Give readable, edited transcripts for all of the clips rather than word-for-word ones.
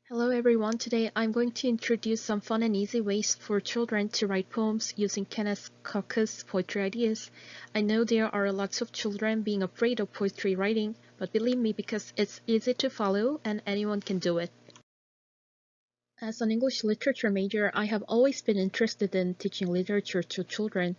Hello everyone, today I'm going to introduce some fun and easy ways for children to write poems using Kenneth Koch's poetry ideas. I know there are lots of children being afraid of poetry writing, but believe me, because it's easy to follow and anyone can do it. As an English literature major, I have always been interested in teaching literature to children,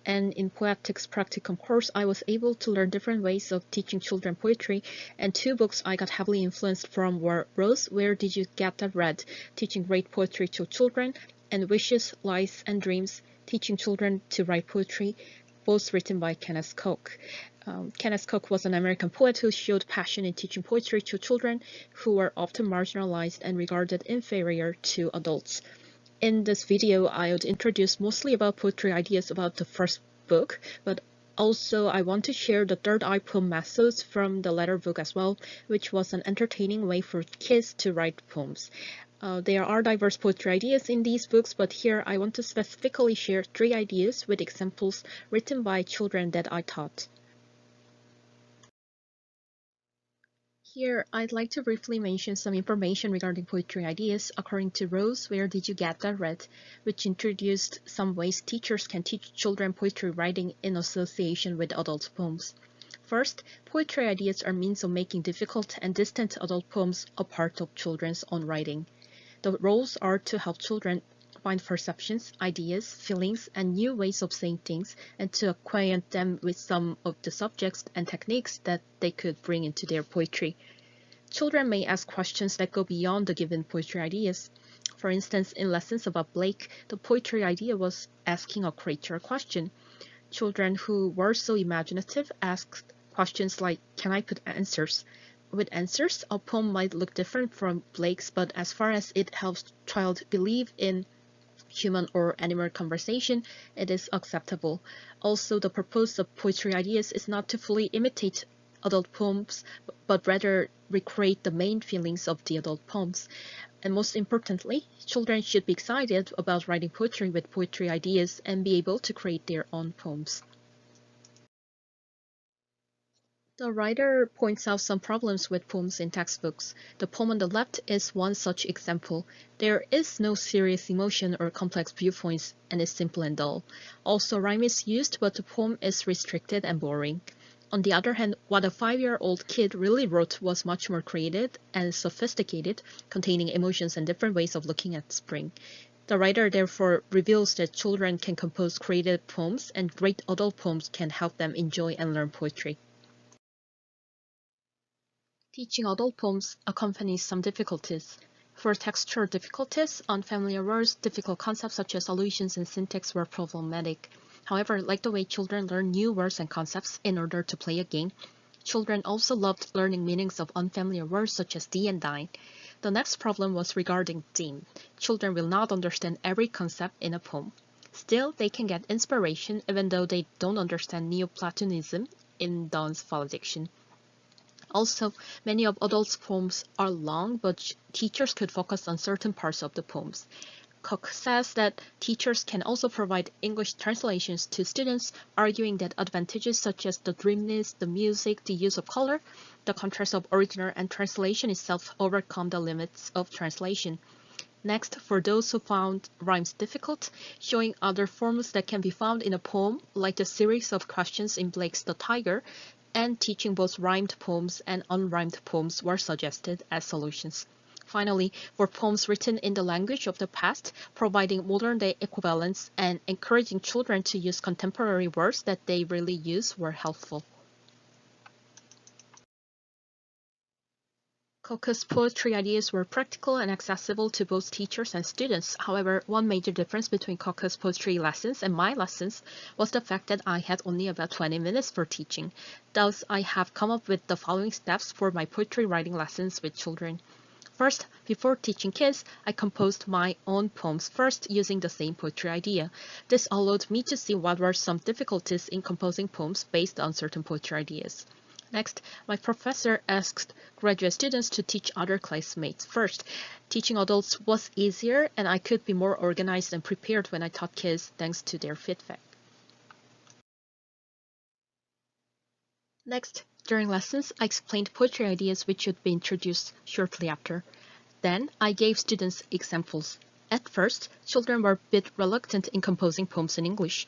and in Poetics Practicum course, I was able to learn different ways of teaching children poetry, and two books I got heavily influenced from were Rose, Where Did You Get That Red? Teaching Great Poetry to Children, and Wishes, Lies, and Dreams, Teaching Children to Write Poetry, both written by Kenneth Koch. Kenneth Koch was an American poet who showed passion in teaching poetry to children who were often marginalized and regarded inferior to adults. In this video, I would introduce mostly about poetry ideas about the first book, but also I want to share the third eye poem methods from the latter book as well, which was an entertaining way for kids to write poems. There are diverse poetry ideas in these books, but here I want to specifically share 3 ideas with examples written by children that I taught. Here, I'd like to briefly mention some information regarding poetry ideas according to Rose, Where Did You Get That Read?, which introduced some ways teachers can teach children poetry writing in association with adult poems. First, poetry ideas are means of making difficult and distant adult poems a part of children's own writing. The roles are to help children find perceptions, ideas, feelings, and new ways of saying things, and to acquaint them with some of the subjects and techniques that they could bring into their poetry. Children may ask questions that go beyond the given poetry ideas. For instance, in lessons about Blake, the poetry idea was asking a creature a question. Children who were so imaginative asked questions like, "Can I put answers?" With answers, a poem might look different from Blake's, but as far as it helps child believe in human or animal conversation, it is acceptable. Also, the purpose of poetry ideas is not to fully imitate adult poems, but rather recreate the main feelings of the adult poems. And most importantly, children should be excited about writing poetry with poetry ideas and be able to create their own poems. The writer points out some problems with poems in textbooks. The poem on the left is one such example. There is no serious emotion or complex viewpoints and is simple and dull. Also, rhyme is used, but the poem is restricted and boring. On the other hand, what a 5-year-old kid really wrote was much more creative and sophisticated, containing emotions and different ways of looking at spring. The writer therefore reveals that children can compose creative poems, and great adult poems can help them enjoy and learn poetry. Teaching adult poems accompanies some difficulties. For textual difficulties, unfamiliar words, difficult concepts such as allusions and syntax were problematic. However, like the way children learn new words and concepts in order to play a game, children also loved learning meanings of unfamiliar words such as thee and thine. The next problem was regarding theme. Children will not understand every concept in a poem. Still, they can get inspiration even though they don't understand Neoplatonism in Donne's valediction. Also, many of adults' poems are long, but teachers could focus on certain parts of the poems. Koch says that teachers can also provide English translations to students, arguing that advantages such as the dreaminess, the music, the use of color, the contrast of original and translation itself overcome the limits of translation. Next, for those who found rhymes difficult, showing other forms that can be found in a poem, like the series of questions in Blake's The Tiger, and teaching both rhymed poems and unrhymed poems were suggested as solutions. Finally, for poems written in the language of the past, providing modern-day equivalents and encouraging children to use contemporary words that they really use were helpful. Koch's poetry ideas were practical and accessible to both teachers and students. However, one major difference between Koch's poetry lessons and my lessons was the fact that I had only about 20 minutes for teaching. Thus, I have come up with the following steps for my poetry writing lessons with children. First, before teaching kids, I composed my own poems first using the same poetry idea. This allowed me to see what were some difficulties in composing poems based on certain poetry ideas. Next, my professor asked graduate students to teach other classmates first. Teaching adults was easier, and I could be more organized and prepared when I taught kids thanks to their feedback. Next, during lessons, I explained poetry ideas which would be introduced shortly after. Then I gave students examples. At first, children were a bit reluctant in composing poems in English.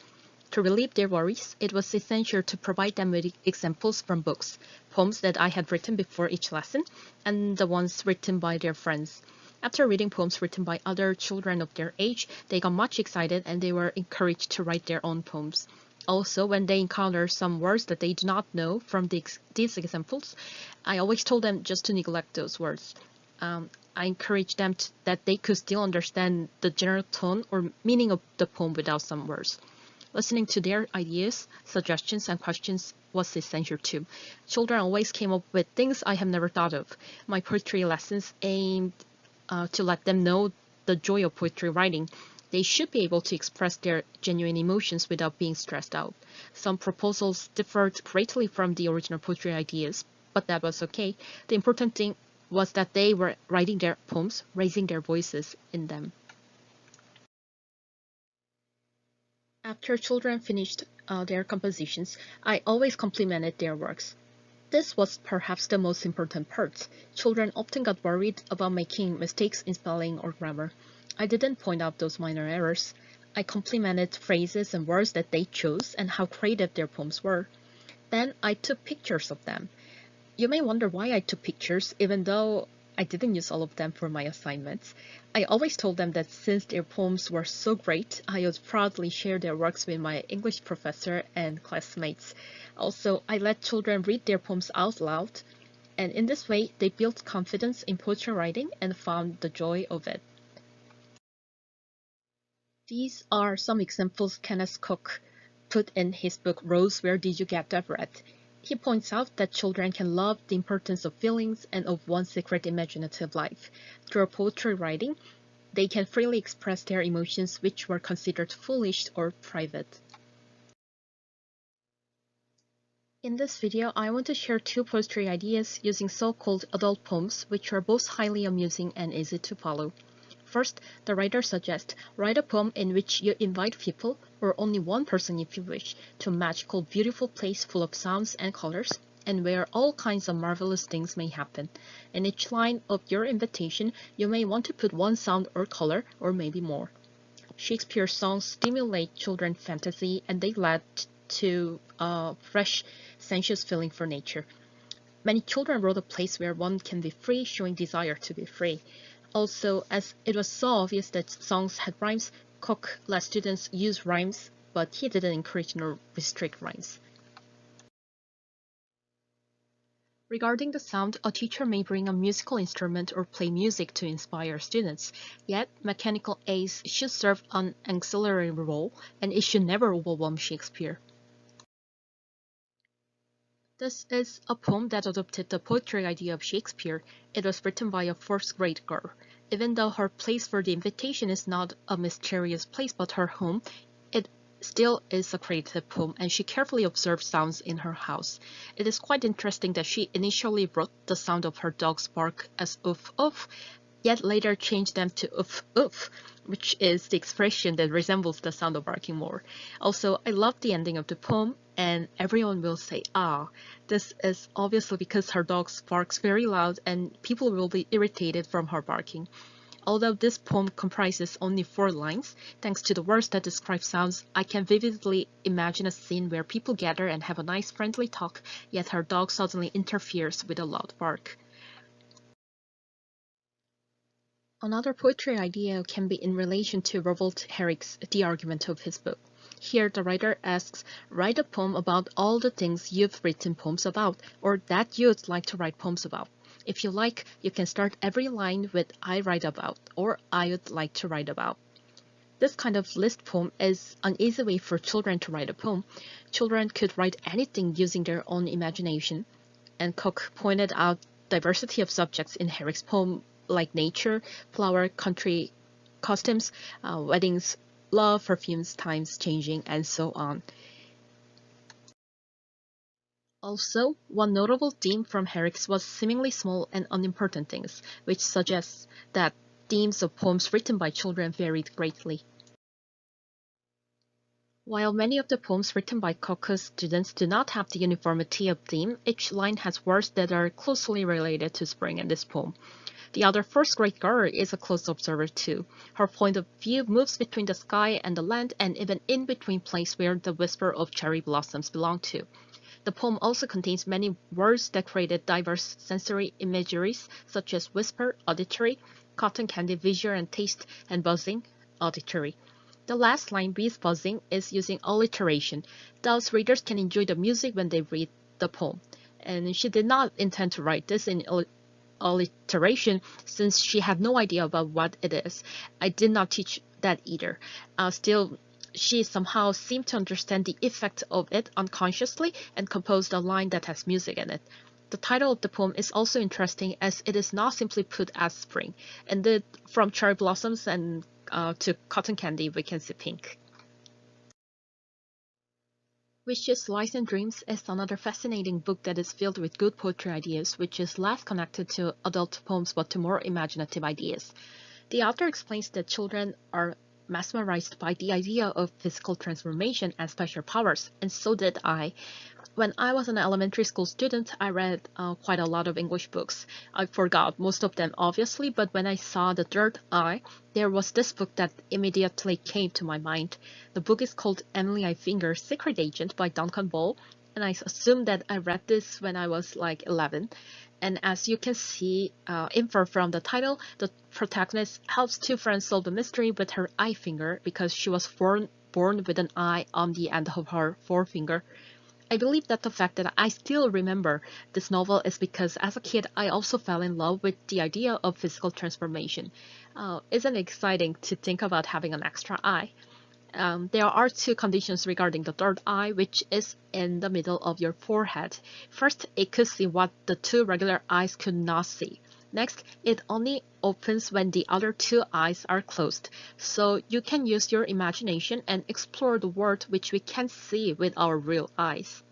To relieve their worries, it was essential to provide them with examples from books, poems that I had written before each lesson, and the ones written by their friends. After reading poems written by other children of their age, they got much excited and they were encouraged to write their own poems. Also, when they encounter some words that they do not know from these examples, I always told them just to neglect those words. I encouraged them that they could still understand the general tone or meaning of the poem without some words. Listening to their ideas, suggestions, and questions was essential too. Children always came up with things I have never thought of. My poetry lessons aimed to let them know the joy of poetry writing. They should be able to express their genuine emotions without being stressed out. Some proposals differed greatly from the original poetry ideas, but that was okay. The important thing was that they were writing their poems, raising their voices in them. After children finished their compositions, I always complimented their works. This was perhaps the most important part. Children often got worried about making mistakes in spelling or grammar. I didn't point out those minor errors. I complimented phrases and words that they chose and how creative their poems were. Then I took pictures of them. You may wonder why I took pictures, even though I didn't use all of them for my assignments. I always told them that since their poems were so great, I would proudly share their works with my English professor and classmates. Also, I let children read their poems out loud, and in this way, they built confidence in poetry writing and found the joy of it. These are some examples Kenneth Koch put in his book Rose, Where Did You Get That Red? He points out that children can love the importance of feelings and of one's secret imaginative life. Through poetry writing, they can freely express their emotions which were considered foolish or private. In this video, I want to share two poetry ideas using so-called adult poems, which are both highly amusing and easy to follow. First, the writer suggests write a poem in which you invite people, or only one person if you wish, to a magical, beautiful place full of sounds and colors, and where all kinds of marvelous things may happen. In each line of your invitation, you may want to put one sound or color, or maybe more. Shakespeare's songs stimulate children's fantasy, and they lead to a fresh, sensuous feeling for nature. Many children wrote a place where one can be free, showing desire to be free. Also, as it was so obvious that songs had rhymes, Koch let students use rhymes, but he didn't encourage nor restrict rhymes. Regarding the sound, a teacher may bring a musical instrument or play music to inspire students, yet mechanical aids should serve an auxiliary role, and it should never overwhelm Shakespeare. This is a poem that adopted the poetry idea of Shakespeare. It was written by a first-grade girl. Even though her place for the invitation is not a mysterious place but her home, it still is a creative poem, and she carefully observed sounds in her house. It is quite interesting that she initially wrote the sound of her dog's bark as oof oof, yet later changed them to oof oof, which is the expression that resembles the sound of barking more. Also, I love the ending of the poem, and everyone will say, ah. This is obviously because her dog barks very loud and people will be irritated from her barking. Although this poem comprises only 4 lines, thanks to the words that describe sounds, I can vividly imagine a scene where people gather and have a nice friendly talk, yet her dog suddenly interferes with a loud bark. Another poetry idea can be in relation to Rowold Herrick's The Argument of his book. Here the writer asks, write a poem about all the things you've written poems about, or that you'd like to write poems about. If you like, you can start every line with I write about, or I would like to write about. This kind of list poem is an easy way for children to write a poem. Children could write anything using their own imagination, and Koch pointed out diversity of subjects in Herrick's poem, like nature, flower, country, costumes, weddings, love, perfumes, times changing, and so on. Also, one notable theme from Herrick's was seemingly small and unimportant things, which suggests that themes of poems written by children varied greatly. While many of the poems written by Koch's students do not have the uniformity of theme, each line has words that are closely related to spring in this poem. The other first-grade girl is a close observer too. Her point of view moves between the sky and the land and even in between place where the whisper of cherry blossoms belong to. The poem also contains many words that created diverse sensory imageries such as whisper, auditory, cotton candy, visual and taste, and buzzing, auditory. The last line, bees buzzing, is using alliteration. Thus, readers can enjoy the music when they read the poem. And she did not intend to write this in alliteration since she had no idea about what it is. I did not teach that either. Still, she somehow seemed to understand the effect of it unconsciously and composed a line that has music in it. The title of the poem is also interesting as it is not simply put as spring. And from cherry blossoms and to cotton candy, we can see pink. Wishes, Lies, and Dreams is another fascinating book that is filled with good poetry ideas, which is less connected to adult poems but to more imaginative ideas. The author explains that children are mesmerized by the idea of physical transformation and special powers, and so did I. When I was an elementary school student, I read quite a lot of English books. I forgot most of them, obviously, but when I saw The Third Eye, there was this book that immediately came to my mind. The book is called Emily I. Finger's Secret Agent by Duncan Ball, and I assume that I read this when I was like 11. And as you can see, infer from the title, the protagonist helps two friends solve the mystery with her eye finger because she was born with an eye on the end of her forefinger. I believe that the fact that I still remember this novel is because as a kid I also fell in love with the idea of physical transformation. Isn't it exciting to think about having an extra eye? There are two conditions regarding the third eye, which is in the middle of your forehead. First, it could see what the two regular eyes could not see. Next, it only opens when the other two eyes are closed, so you can use your imagination and explore the world which we can't see with our real eyes.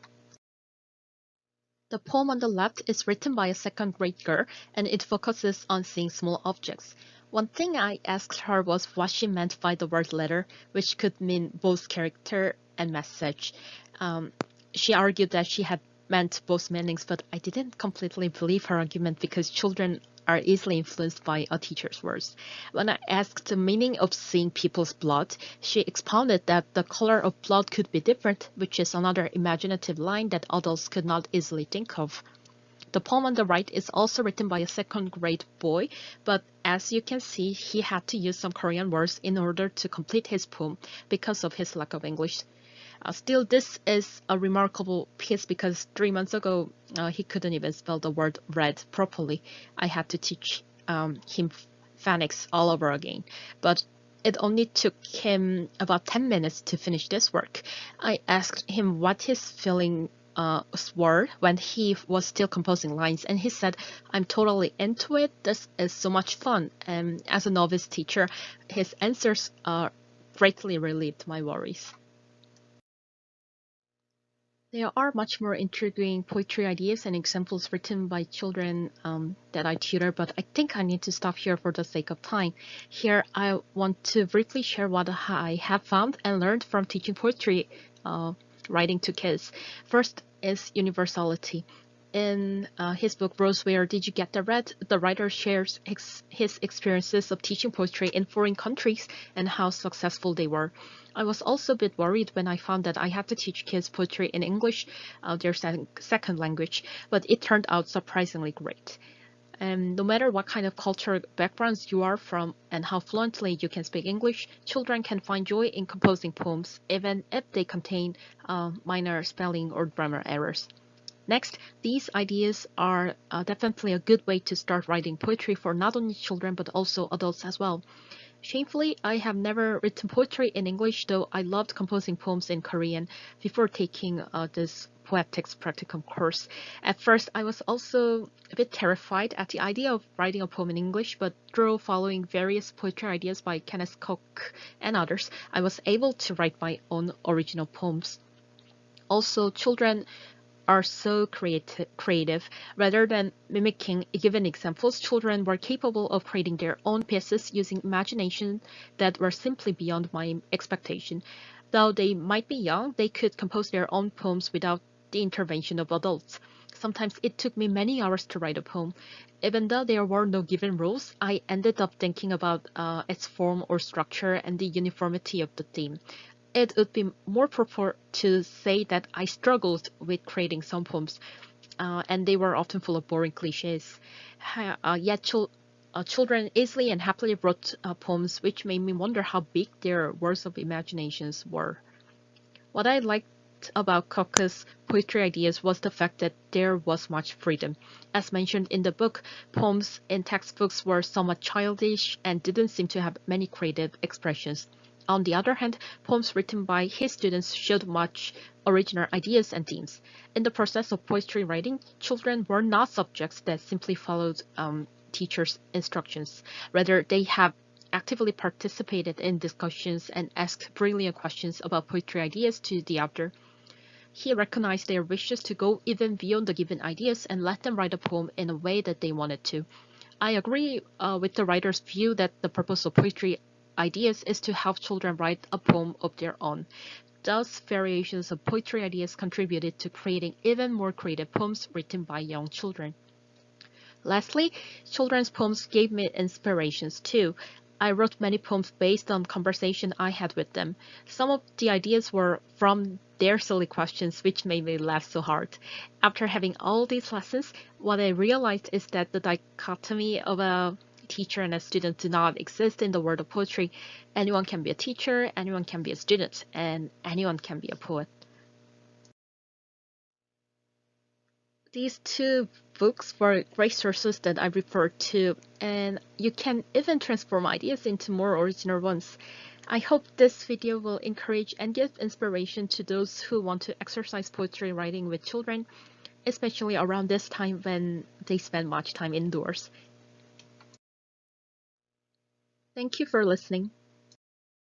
The poem on the left is written by a second-grade girl, and it focuses on seeing small objects. One thing I asked her was what she meant by the word letter, which could mean both character and message. Um, she argued that she had meant both meanings, but I didn't completely believe her argument because children are easily influenced by a teacher's words. When I asked the meaning of seeing people's blood, she expounded that the color of blood could be different, which is another imaginative line that adults could not easily think of. The poem on the right is also written by a second-grade boy, but as you can see, he had to use some Korean words in order to complete his poem because of his lack of English. Still, this is a remarkable piece because 3 months ago, he couldn't even spell the word red properly. I had to teach him phonics all over again. But it only took him about 10 minutes to finish this work. I asked him what his feelings were when he was still composing lines, and he said, "I'm totally into it. This is so much fun." And as a novice teacher, his answers greatly relieved my worries. There are much more intriguing poetry ideas and examples written by children that I tutor, but I think I need to stop here for the sake of time. Here, I want to briefly share what I have found and learned from teaching poetry writing to kids. First is universality. In his book, Rose, Where Did You Get the Red? The writer shares his experiences of teaching poetry in foreign countries and how successful they were. I was also a bit worried when I found that I had to teach kids poetry in English, their second language, but it turned out surprisingly great. And no matter what kind of cultural backgrounds you are from and how fluently you can speak English, children can find joy in composing poems, even if they contain minor spelling or grammar errors. Next, these ideas are definitely a good way to start writing poetry for not only children but also adults as well. Shamefully, I have never written poetry in English, though I loved composing poems in Korean before taking this poetics practicum course. At first, I was also a bit terrified at the idea of writing a poem in English, but through following various poetry ideas by Kenneth Koch and others, I was able to write my own original poems. Also, children are so creative. Rather than mimicking given examples, children were capable of creating their own pieces using imagination that were simply beyond my expectation. Though they might be young, they could compose their own poems without the intervention of adults. Sometimes it took me many hours to write a poem. Even though there were no given rules, I ended up thinking about its form or structure and the uniformity of the theme. It would be more proper to say that I struggled with creating some poems, and they were often full of boring cliches. Yet children easily and happily wrote poems, which made me wonder how big their worlds of imaginations were. What I liked about Koch's poetry ideas was the fact that there was much freedom. As mentioned in the book, poems in textbooks were somewhat childish and didn't seem to have many creative expressions. On the other hand, poems written by his students showed much original ideas and themes. In the process of poetry writing, children were not subjects that simply followed teachers' instructions. Rather, they have actively participated in discussions and asked brilliant questions about poetry ideas to the author. He recognized their wishes to go even beyond the given ideas and let them write a poem in a way that they wanted to. I agree with the writer's view that the purpose of poetry ideas is to help children write a poem of their own. Thus, variations of poetry ideas contributed to creating even more creative poems written by young children. Lastly, children's poems gave me inspirations too. I wrote many poems based on conversation I had with them. Some of the ideas were from their silly questions, which made me laugh so hard. After having all these lessons, what I realized is that the dichotomy of a teacher and a student do not exist in the world of poetry. Anyone can be a teacher, anyone can be a student, and anyone can be a poet. These two books were great sources that I referred to, and you can even transform ideas into more original ones. I hope this video will encourage and give inspiration to those who want to exercise poetry writing with children, especially around this time when they spend much time indoors. Thank you for listening.